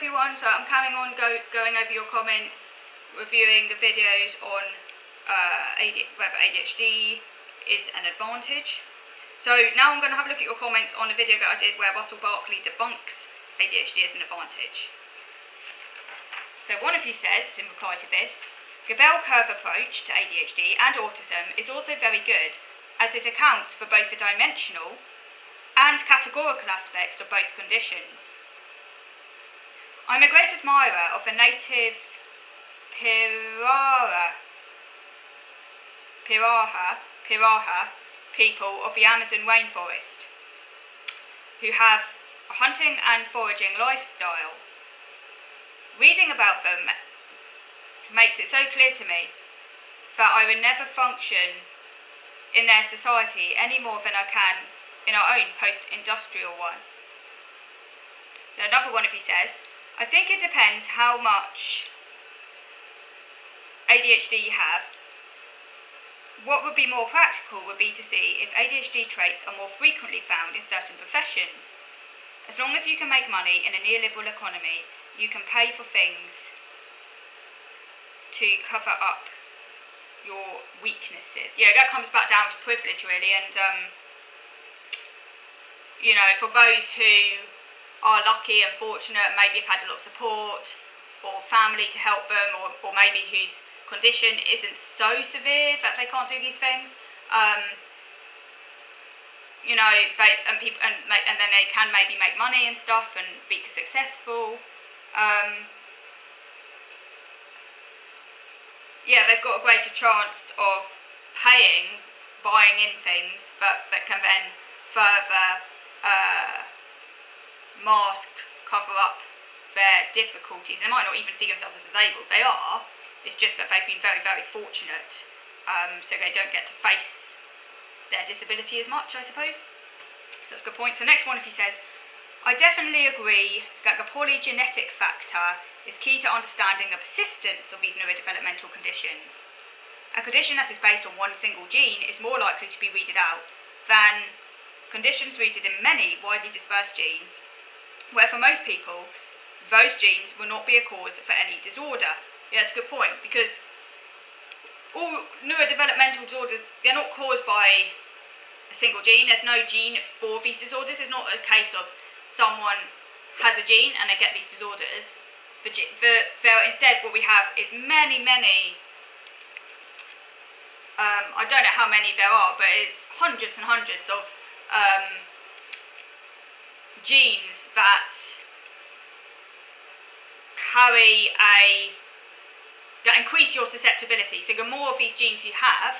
everyone, so I'm carrying on going over your comments, reviewing the videos on whether ADHD is an advantage. So now I'm going to have a look at your comments on the video that I did where Russell Barkley debunks ADHD as an advantage. So one of you says, in reply to this, the bell curve approach to ADHD and autism is also very good, as it accounts for both the dimensional and categorical aspects of both conditions. I'm a great admirer of the native Piraha people of the Amazon rainforest, who have a hunting and foraging lifestyle. Reading about them makes it so clear to me that I would never function in their society any more than I can in our own post-industrial one. So another one of you says, I think it depends how much ADHD you have. What would be more practical would be to see if ADHD traits are more frequently found in certain professions. As long as you can make money in a neoliberal economy, you can pay for things to cover up your weaknesses. Yeah, that comes back down to privilege really, and you know, for those who are lucky and fortunate, maybe have had a lot of support or family to help them, or maybe whose condition isn't so severe that they can't do these things, you know, and then they can maybe make money and stuff and be successful. Yeah, they've got a greater chance of buying in things that can then further mask, cover up their difficulties. And they might not even see themselves as disabled. They are. It's just that they've been very, very fortunate, so they don't get to face their disability as much, I suppose. So that's a good point. So next one, if he says, I definitely agree that the polygenetic factor is key to understanding the persistence of these neurodevelopmental conditions. A condition that is based on one single gene is more likely to be weeded out than conditions rooted in many widely dispersed genes, where for most people, those genes will not be a cause for any disorder. Yeah, that's a good point, because all neurodevelopmental disorders, they're not caused by a single gene. There's no gene for these disorders. It's not a case of someone has a gene and they get these disorders. Instead, what we have is many, I don't know how many there are, but it's hundreds and hundreds of genes that that increase your susceptibility. So the more of these genes you have,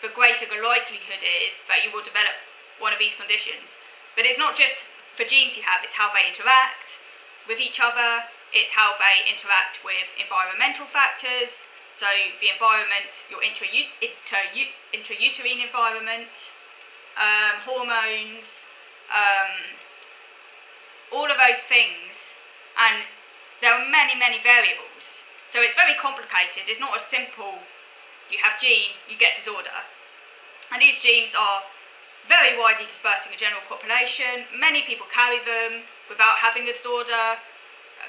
the greater the likelihood is that you will develop one of these conditions. But it's not just the genes you have, it's how they interact with each other, it's how they interact with environmental factors. So the environment, your intrauterine environment, hormones, all of those things, and there are many, many variables. So it's very complicated. It's not as simple, you have gene, you get disorder. And these genes are very widely dispersed in the general population. Many people carry them without having a disorder.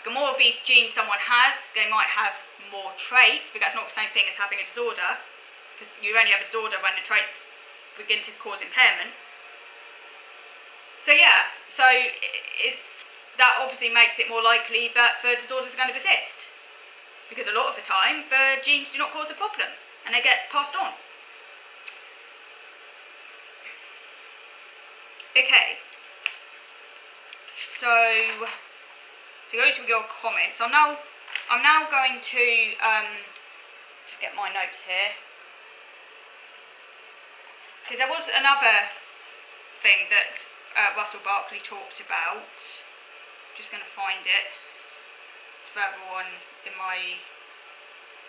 The more of these genes someone has, they might have more traits, but that's not the same thing as having a disorder, because you only have a disorder when the traits begin to cause impairment. So yeah, that obviously makes it more likely that the disorders are going to persist, because a lot of the time the genes do not cause a problem and they get passed on. Okay, so those were your comments. I'm now going to just get my notes here, because there was another thing that Russell Barkley talked about. Just going to find it. It's further on in my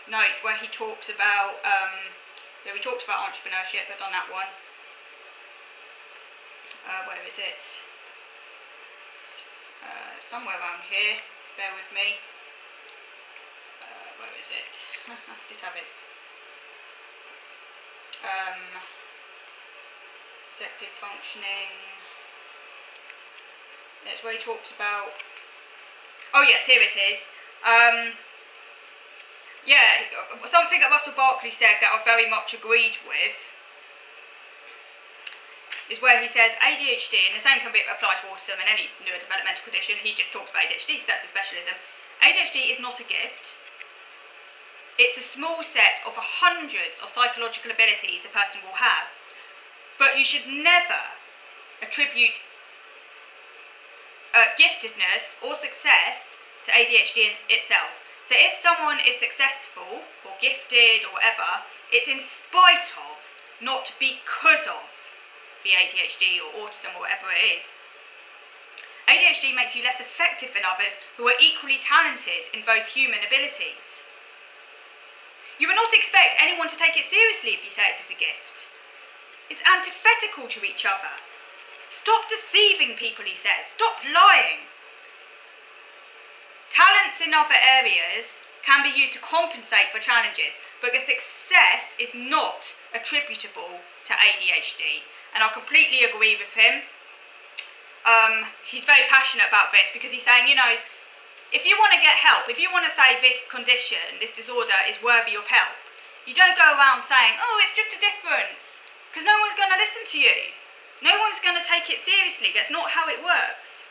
notes where he talks about we talked about entrepreneurship. I've done that one. Where is it? Somewhere around here. Bear with me. Where is it? I did have it. Executive functioning. That's where he talks about. Oh yes, here it is. Yeah, something that Russell Barkley said that I very much agreed with is where he says ADHD, and the same can be applied to autism and any neurodevelopmental condition. He just talks about ADHD because that's his specialism. ADHD is not a gift. It's a small set of hundreds of psychological abilities a person will have, but you should never attribute giftedness or success to ADHD itself. So if someone is successful or gifted or whatever, it's in spite of, not because of, the ADHD or autism or whatever it is. ADHD makes you less effective than others who are equally talented in those human abilities. You would not expect anyone to take it seriously if you say it is a gift. It's antithetical to each other. Stop deceiving people, he says. Stop lying. Talents in other areas can be used to compensate for challenges, but the success is not attributable to ADHD. And I completely agree with him. He's very passionate about this because he's saying, if you want to get help, if you want to say this condition, this disorder is worthy of help, you don't go around saying, oh, it's just a difference, because no one's going to listen to you. No one's going to take it seriously. That's not how it works.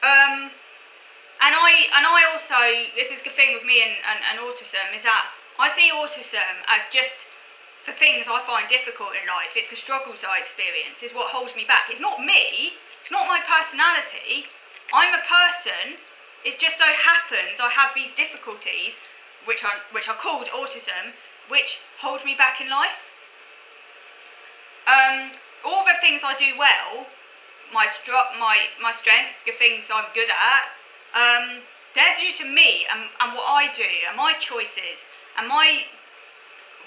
And I also, this is the thing with me and autism, is that I see autism as just for things I find difficult in life. It's the struggles I experience, is what holds me back. It's not me, it's not my personality. I'm a person. It just so happens I have these difficulties, which are called autism, which hold me back in life. All the things I do well, my strengths, the things I'm good at, they're due to me and what I do and my choices and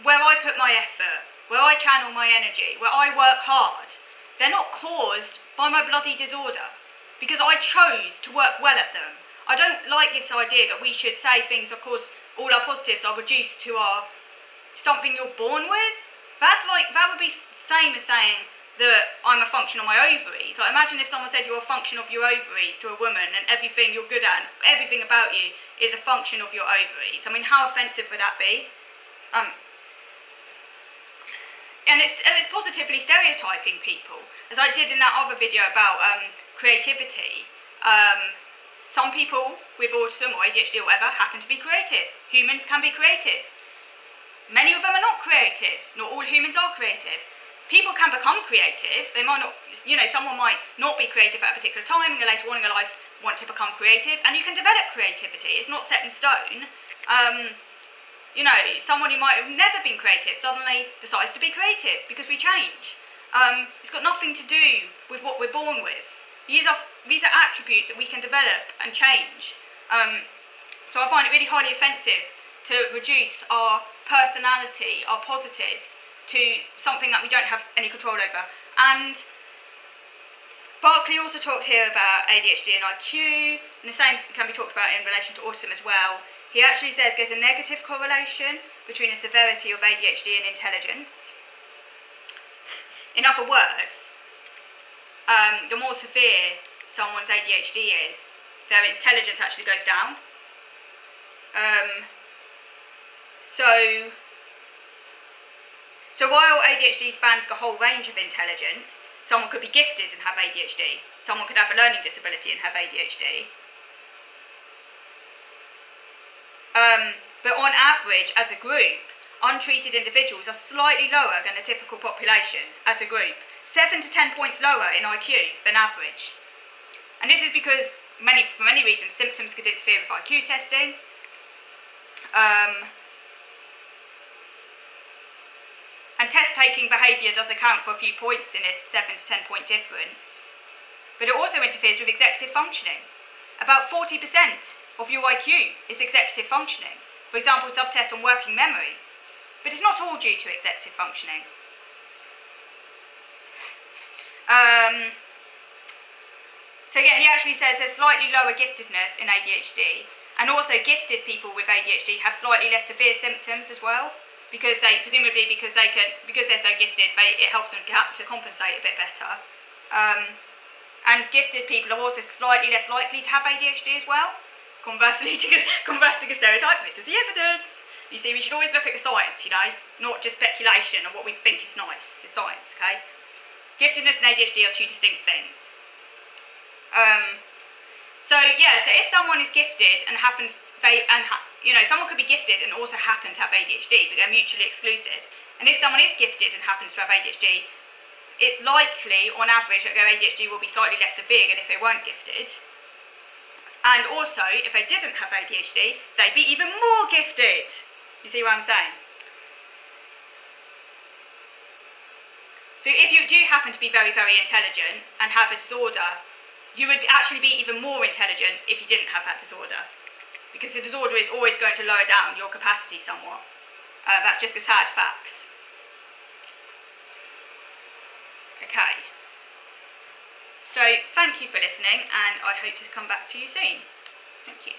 where I put my effort, where I channel my energy, where I work hard. They're not caused by my bloody disorder, because I chose to work well at them. I don't like this idea that we should say things, of course, all our positives are reduced to something you're born with. That would be the same as saying that I'm a function of my ovaries. Like, imagine if someone said you're a function of your ovaries to a woman and everything you're good at, everything about you is a function of your ovaries. I mean, how offensive would that be? And it's positively stereotyping people, as I did in that other video about creativity. Some people with autism or ADHD or whatever happen to be creative. Humans can be creative. Many of them are not creative. Not all humans are creative. People can become creative. They might not, someone might not be creative at a particular time and later on in their life want to become creative, and you can develop creativity. It's not set in stone. Someone who might have never been creative suddenly decides to be creative because we change. It's got nothing to do with what we're born with. These are attributes that we can develop and change. So I find it really highly offensive to reduce our personality, our positives, to something that we don't have any control over. And Barkley also talks here about ADHD and IQ, and the same can be talked about in relation to autism as well. He actually says there's a negative correlation between the severity of ADHD and intelligence. In other words, the more severe someone's ADHD is, their intelligence actually goes down. So while ADHD spans the whole range of intelligence, someone could be gifted and have ADHD. Someone could have a learning disability and have ADHD. But on average, as a group, untreated individuals are slightly lower than the typical population as a group. 7 to 10 points lower in IQ than average. And this is because, for many reasons, symptoms could interfere with IQ testing. And test-taking behaviour does account for a few points in this 7 to 10 point difference. But it also interferes with executive functioning. About 40% of your IQ is executive functioning. For example, subtests on working memory. But it's not all due to executive functioning. So yeah, he actually says there's slightly lower giftedness in ADHD, and also gifted people with ADHD have slightly less severe symptoms as well, because they're so gifted, it helps them to compensate a bit better. And gifted people are also slightly less likely to have ADHD as well. Conversely to the stereotype, this is the evidence. You see, we should always look at the science, not just speculation or what we think is nice. It's science, okay? Giftedness and ADHD are two distinct things. So if someone is gifted and someone could be gifted and also happen to have ADHD, but they're mutually exclusive. And if someone is gifted and happens to have ADHD, it's likely, on average, that their ADHD will be slightly less severe than if they weren't gifted. And also, if they didn't have ADHD, they'd be even more gifted. You see what I'm saying? So if you do happen to be very, very intelligent and have a disorder, you would actually be even more intelligent if you didn't have that disorder. Because the disorder is always going to lower down your capacity somewhat. That's just the sad facts. Okay. So thank you for listening, and I hope to come back to you soon. Thank you.